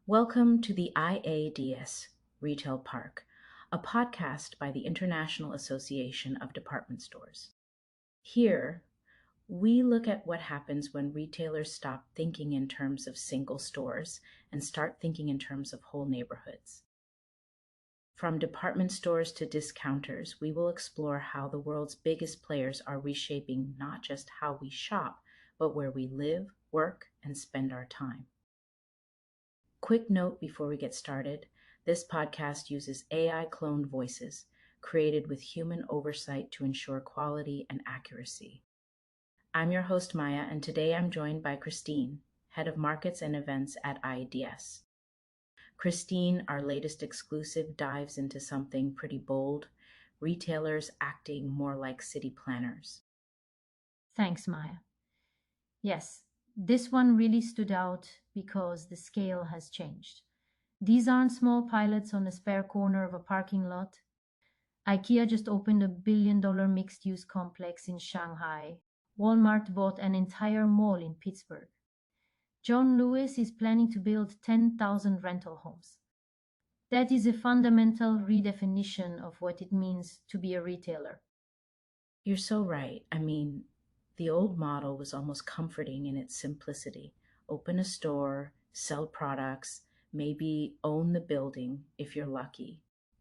Welcome to the IADS Retail Park, a podcast by the International Association of Department Stores. Here, we look at what happens when retailers stop thinking in terms of single stores and start thinking in terms of whole neighborhoods. From department stores to discounters, we will explore how the world's biggest players are reshaping not just how we shop, but where we live, work, and spend our time. Quick note before we get started, this podcast uses AI cloned voices created with human oversight to ensure quality and accuracy. I'm your host, Maya, and today I'm joined by Christine, Head of Markets and Events at IDS. Christine, our latest exclusive, dives into something pretty bold, retailers acting more like city planners. Thanks, Maya. Yes, this one really stood out because the scale has changed. These aren't small pilots on a spare corner of a parking lot. IKEA just opened a billion-dollar mixed-use complex in Shanghai. Walmart bought an entire mall in Pittsburgh. John Lewis is planning to build 10,000 rental homes. That is a fundamental redefinition of what it means to be a retailer. You're so right. The old model was almost comforting in its simplicity. Open a store, sell products, maybe own the building if you're lucky.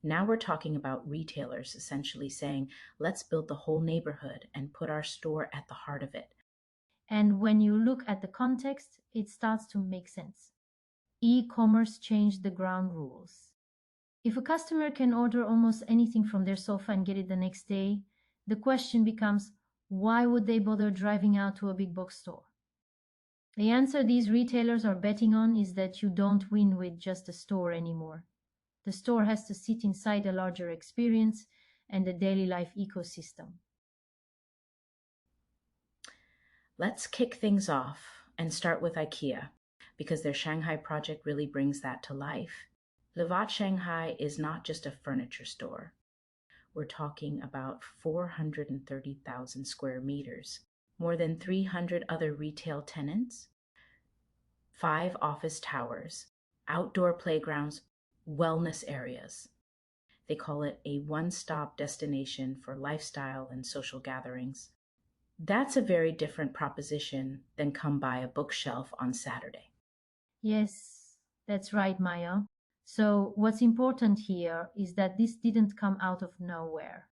Now we're talking about retailers essentially saying, let's build the whole neighborhood and put our store at the heart of it. And when you look at the context, it starts to make sense. E-commerce changed the ground rules. If a customer can order almost anything from their sofa and get it the next day, the question becomes, why would they bother driving out to a big box store? The answer these retailers are betting on is that you don't win with just a store anymore. The store has to sit inside a larger experience and a daily life ecosystem. Let's kick things off and start with IKEA, because their Shanghai project really brings that to life. Levat Shanghai is not just a furniture store. We're talking about 430,000 square meters, more than 300 other retail tenants, 5 office towers, outdoor playgrounds, wellness areas. They call it a one-stop destination for lifestyle and social gatherings. That's a very different proposition than come buy a bookshelf on Saturday. Yes, that's right, Maya. So what's important here is that this didn't come out of nowhere.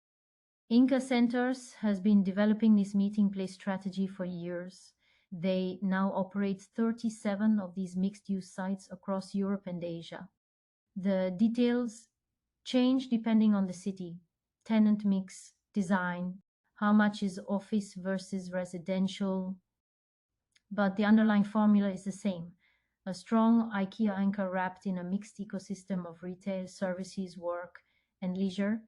Inca Centers has been developing this meeting place strategy for years. They now operate 37 of these mixed-use sites across Europe and Asia. The details change depending on the city, tenant mix, design, how much is office versus residential, but the underlying formula is the same. A strong IKEA anchor wrapped in a mixed ecosystem of retail, services, work, and leisure.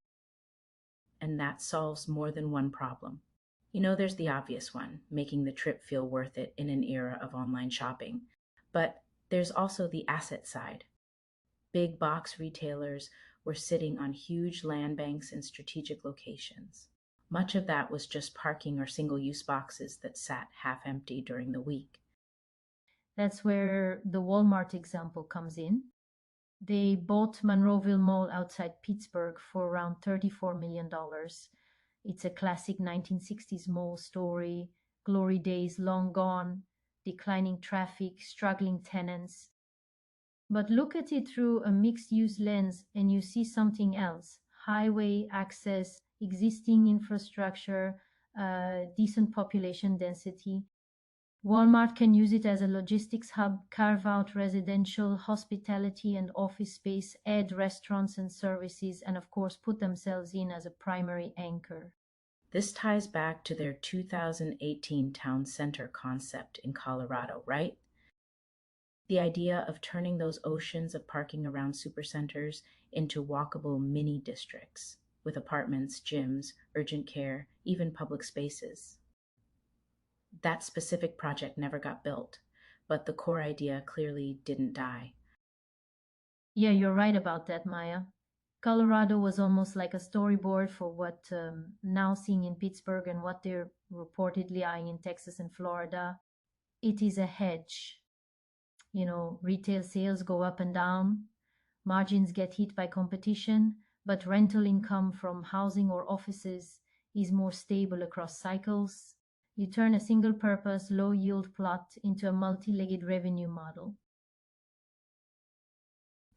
And that solves more than one problem. There's the obvious one, making the trip feel worth it in an era of online shopping. But there's also the asset side. Big box retailers were sitting on huge land banks in strategic locations. Much of that was just parking or single use boxes that sat half empty during the week. That's where the Walmart example comes in. They bought Monroeville Mall outside Pittsburgh for around $34 million. It's a classic 1960s mall story, glory days long gone, declining traffic, struggling tenants. But look at it through a mixed-use lens and you see something else. Highway access, existing infrastructure, decent population density. Walmart can use it as a logistics hub, carve out residential, hospitality, and office space, add restaurants and services, and of course put themselves in as a primary anchor. This ties back to their 2018 town center concept in Colorado, right? The idea of turning those oceans of parking around supercenters into walkable mini districts with apartments, gyms, urgent care, even public spaces. That specific project never got built, but the core idea clearly didn't die. Yeah, you're right about that, Maya. Colorado was almost like a storyboard for what now seeing in Pittsburgh and what they're reportedly eyeing in Texas and Florida. It is a hedge. Retail sales go up and down, margins get hit by competition, but rental income from housing or offices is more stable across cycles. You turn a single purpose, low yield plot into a multi legged revenue model.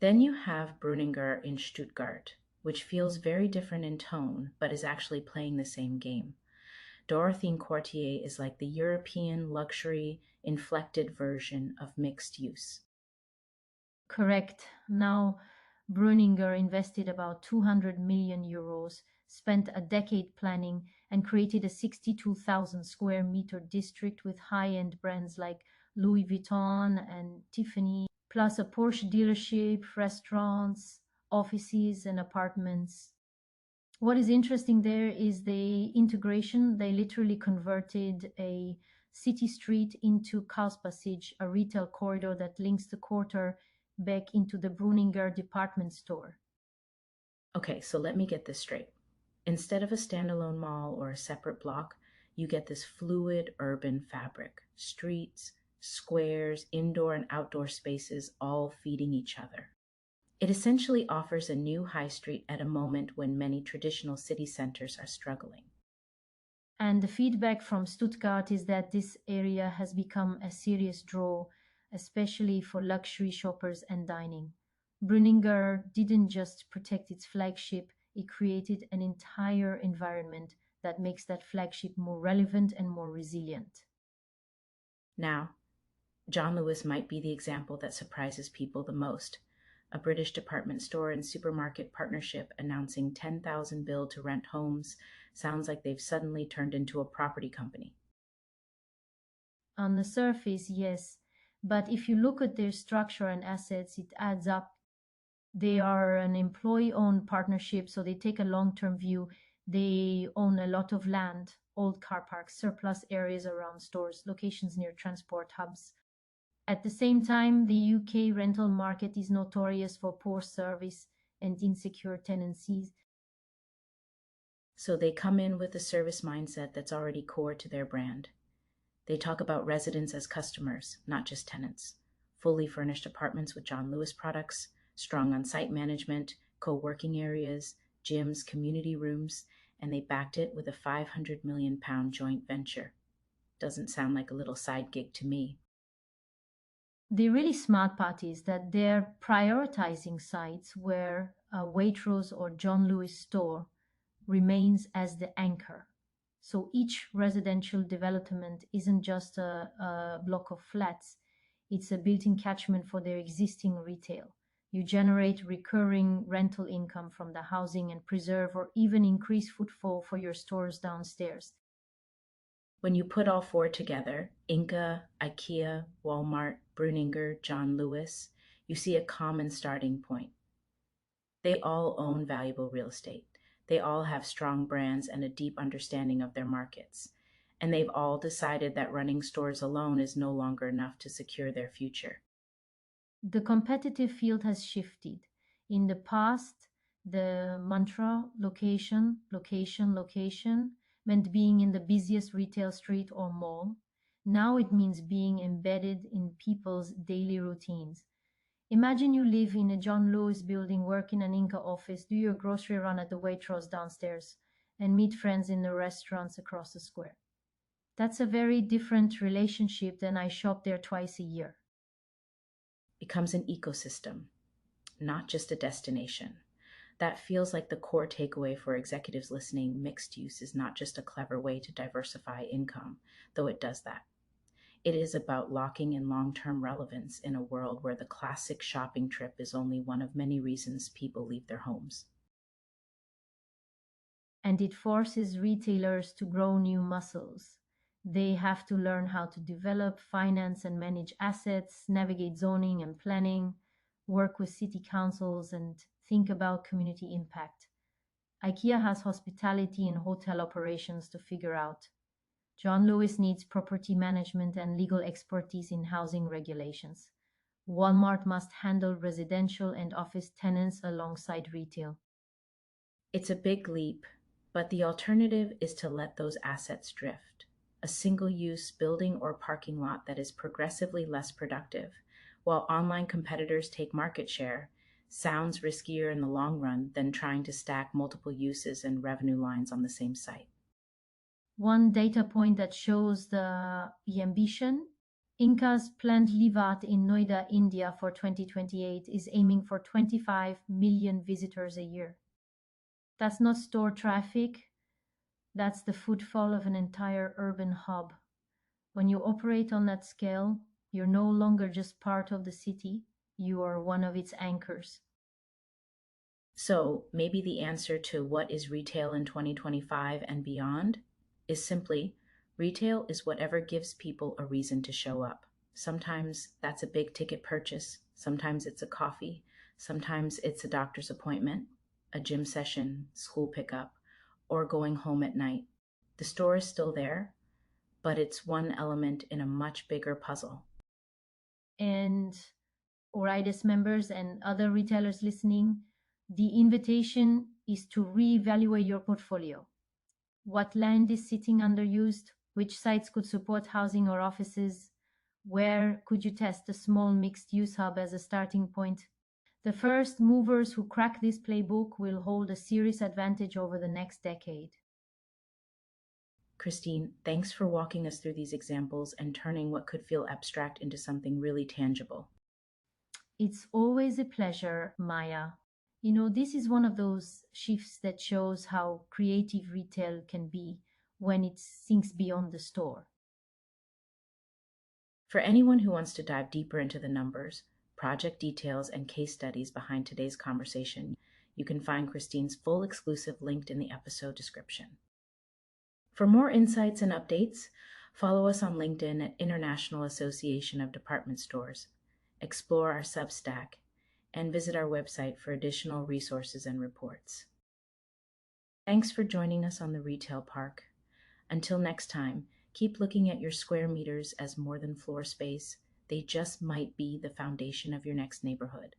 Then you have Brunninger in Stuttgart, which feels very different in tone, but is actually playing the same game. Dorotheen Quartier is like the European luxury inflected version of mixed use. Correct. Now, Breuninger invested about 200 million euros, spent a decade planning, and created a 62,000 square meter district with high end brands like Louis Vuitton and Tiffany, plus a Porsche dealership, restaurants, offices, and apartments. What is interesting there is the integration. They literally converted a city street into Karlspassage, a retail corridor that links the quarter back into the Bruninger department store. Okay, so let me get this straight. Instead of a standalone mall or a separate block, you get this fluid urban fabric: streets, squares, indoor and outdoor spaces all feeding each other. It essentially offers a new high street at a moment when many traditional city centers are struggling. And the feedback from Stuttgart is that this area has become a serious draw, especially for luxury shoppers and dining. Brüninger didn't just protect its flagship, it created an entire environment that makes that flagship more relevant and more resilient. Now, John Lewis might be the example that surprises people the most. A British department store and supermarket partnership announcing 10,000 build to rent homes sounds like they've suddenly turned into a property company. On the surface, yes, but if you look at their structure and assets, it adds up. They are an employee owned partnership, so they take a long term view. They own a lot of land, old car parks, surplus areas around stores, locations near transport hubs. At the same time, the UK rental market is notorious for poor service and insecure tenancies. So they come in with a service mindset that's already core to their brand. They talk about residents as customers, not just tenants. Fully furnished apartments with John Lewis products, strong on site management, co working areas, gyms, community rooms, and they backed it with a £500 million joint venture. Doesn't sound like a little side gig to me. The really smart part is that they're prioritizing sites where a Waitrose or John Lewis store remains as the anchor. So each residential development isn't just a block of flats, it's a built in catchment for their existing retail. You generate recurring rental income from the housing and preserve or even increase footfall for your stores downstairs. When you put all four together, Inca, IKEA, Walmart, Breuninger, John Lewis, you see a common starting point. They all own valuable real estate. They all have strong brands and a deep understanding of their markets. And they've all decided that running stores alone is no longer enough to secure their future. The competitive field has shifted. In the past, the mantra location, location, location meant being in the busiest retail street or mall. Now it means being embedded in people's daily routines. Imagine you live in a John Lewis building, work in an Inca office, do your grocery run at the Waitrose downstairs, and meet friends in the restaurants across the square. That's a very different relationship than I shop there twice a year. Becomes an ecosystem, not just a destination. That feels like the core takeaway for executives listening. Mixed use is not just a clever way to diversify income, though it does that. It is about locking in long term relevance in a world where the classic shopping trip is only one of many reasons people leave their homes. And it forces retailers to grow new muscles. They have to learn how to develop, finance, and manage assets, navigate zoning and planning, work with city councils, and think about community impact. IKEA has hospitality and hotel operations to figure out. John Lewis needs property management and legal expertise in housing regulations. Walmart must handle residential and office tenants alongside retail. It's a big leap, but the alternative is to let those assets drift. A single use building or parking lot that is progressively less productive, while online competitors take market share, sounds riskier in the long run than trying to stack multiple uses and revenue lines on the same site. One data point that shows the ambition: Inca's planned Livat in Noida, India for 2028 is aiming for 25 million visitors a year. That's not store traffic, that's the footfall of an entire urban hub. When you operate on that scale, you're no longer just part of the city, you are one of its anchors. So maybe the answer to what is retail in 2025 and beyond is simply retail is whatever gives people a reason to show up. Sometimes that's a big ticket purchase, sometimes it's a coffee, sometimes it's a doctor's appointment, a gym session, school pickup, or going home at night. The store is still there, but it's one element in a much bigger puzzle. And Oridas members and other retailers listening, the invitation is to reevaluate your portfolio. What land is sitting underused? Which sites could support housing or offices? Where could you test a small mixed-use hub as a starting point? The first movers who crack this playbook will hold a serious advantage over the next decade. Christine, thanks for walking us through these examples and turning what could feel abstract into something really tangible. It's always a pleasure, Maya. This is one of those shifts that shows how creative retail can be when it sinks beyond the store. For anyone who wants to dive deeper into the numbers, project details, and case studies behind today's conversation, you can find Christine's full exclusive linked in the episode description. For more insights and updates, follow us on LinkedIn at International Association of Department Stores, explore our Substack, and visit our website for additional resources and reports. Thanks for joining us on the Retail Park. Until next time, keep looking at your square meters as more than floor space. They just might be the foundation of your next neighborhood.